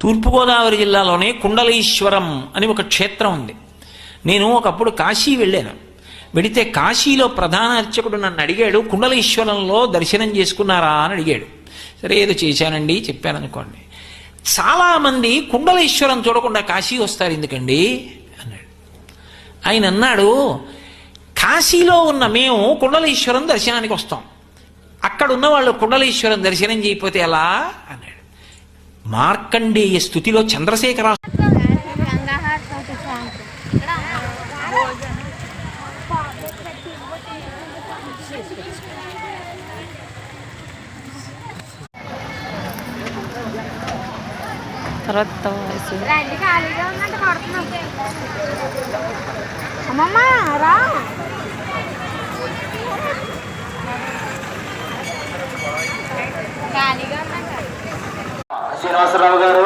తూర్పుగోదావరి జిల్లాలోనే కుండలీశ్వరం అని ఒక క్షేత్రం ఉంది. నేను ఒకప్పుడు కాశీ వెళ్ళాను. వెడితే కాశీలో ప్రధాన అర్చకుడు నన్ను అడిగాడు, కుండలీశ్వరంలో దర్శనం చేసుకున్నారా అని అడిగాడు. సరే ఏదో చేశానండి చెప్పాననుకోండి. చాలామంది కుండలీశ్వరం చూడకుండా కాశీ వస్తారు ఎందుకండి అన్నాడు. ఆయన అన్నాడు, కాశీలో ఉన్న మేము కుండలీశ్వరం దర్శనానికి వస్తాం, అక్కడున్న వాళ్ళు కుండలీశ్వరం దర్శనం చేయకపోతే ఎలా అన్నాడు. మార్కండేయ స్తుతిలో చంద్రశేఖర శ్రీనివాసరావు గారు